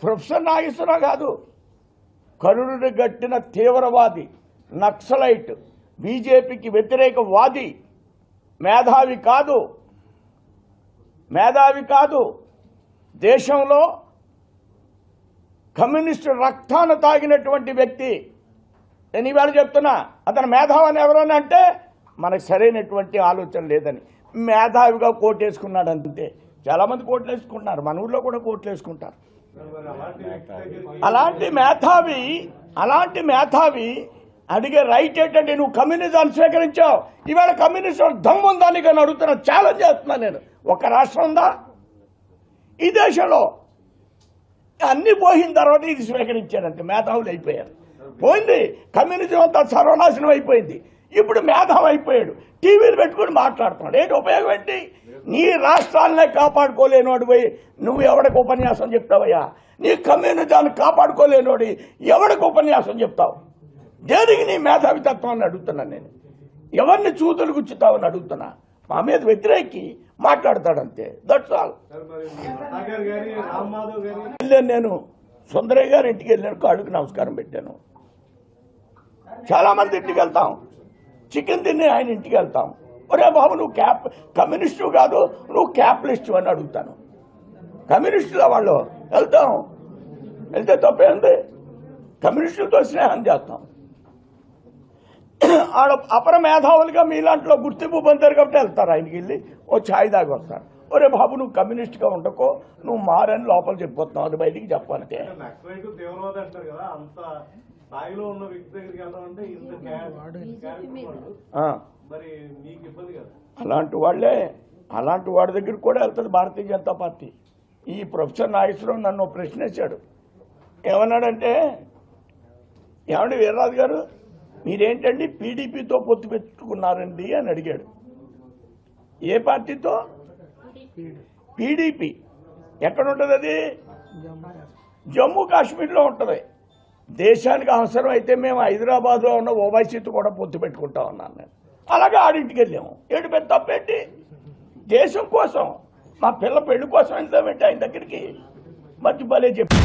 Professor Nageswararao కాదు, కరుణుడి గట్టిన తీవ్రవాది, నక్సలైట్, బీజేపీకి వ్యతిరేకవాది, మేధావి కాదు. దేశంలో కమ్యూనిస్టు రక్తాన్ని తాగినటువంటి వ్యక్తి. నేను ఈవేళ చెప్తున్నా, అతను మేధావని ఎవరన్నా అంటే మనకు సరైనటువంటి ఆలోచన లేదని. మేధావిగా కోటేసుకున్నాడు అంతే. చాలామంది కోట్లు వేసుకుంటున్నారు, మన ఊళ్ళో కూడా కోట్లు వేసుకుంటారు. అలాంటి మేధావి అడిగే రైట్ ఏంటంటే, నువ్వు కమ్యూనిజాన్ని స్వీకరించావు, ఈవేళ కమ్యూనిస్టు దమ్ము ఉందని కానీ అడుగుతున్నా, ఛాలెంజ్ చేస్తున్నాను నేను. ఒక రాష్ట్రం ఉందా ఈ దేశంలో? అన్ని పోయిన తర్వాత ఇది స్వీకరించారంటే మేధావులు అయిపోయారు. పోయింది, కమ్యూనిజం అంతా సర్వనాశనం అయిపోయింది. ఇప్పుడు మేధావి అయిపోయాడు, టీవీలు పెట్టుకుని మాట్లాడుతున్నాడు. ఏంటి ఉపయోగం ఏంటి? నీ రాష్ట్రాలనే కాపాడుకోలేనోడు పోయి నువ్వు ఎవరికి ఉపన్యాసం చెప్తావయ్యా? నీ కమ్యూనిజాన్ని కాపాడుకోలేనోడి ఎవరికి ఉపన్యాసం చెప్తావు? దేనికి నీ మేధావితత్వాన్ని అడుగుతున్నాను నేను. ఎవరిని చూతులు గుచ్చుతావని అడుగుతున్నా. మా మీద వ్యతిరేకి మాట్లాడతాడంతే, దట్స్ ఆల్. వెళ్ళాను నేను, సుందరయ్య గారి ఇంటికి వెళ్ళాను, కాళ్ళకి నమస్కారం పెట్టాను. చాలామంది ఇంటికి వెళ్తాం, చికెన్ తిని ఆయన ఇంటికి వెళ్తాం. ఒరే బాబు, నువ్వు కమ్యూనిస్టు కాదు, నువ్వు క్యాపిటలిస్టు అని అడుగుతాను. కమ్యూనిస్టుల వాళ్ళు వెళ్తే తప్పేంది? కమ్యూనిస్టులతో స్నేహం చేస్తాం. ఆడ అపర మేధావులుగా మీలాంటిలో గుర్తింపు పొందారు కాబట్టి వెళ్తారు, ఆయనకి వెళ్ళి ఓ ఛాయ్ దాగి వస్తారు. ఒరే బాబు, నువ్వు కమ్యూనిస్ట్గా ఉండకో, నువ్వు మారని లోపల చెప్పిపోతున్నావు, అది బయటికి చెప్పాలంటే. అలాంటి వాడి దగ్గరికి కూడా వెళ్తుంది భారతీయ జనతా పార్టీ. ఈ ప్రొఫెసర్ నాగేశ్వరరావు నన్ను ప్రశ్న వేశాడు. ఏమన్నాడంటే, ఏమండి వీర్రాజు గారు, మీరేంటండి పీడీపీతో పొత్తు పెట్టుకున్నారండి అని అడిగాడు. ఏ పార్టీతో? పీడీపీ. ఎక్కడ ఉంటుంది అది? జమ్మూ కాశ్మీర్లో ఉంటుంది. దేశానికి అవసరం అయితే మేము హైదరాబాద్లో ఉన్న ఓవైసీతో కూడా పొత్తు పెట్టుకుంటా ఉన్నాను నేను. అలాగే ఆడింటికి వెళ్ళాము. ఏడు పెద్ద తప్పేంటి? దేశం కోసం, మా పిల్ల పెళ్లి కోసం వెళ్తామేంటి ఆయన దగ్గరికి? మధ్య భలే చెప్పి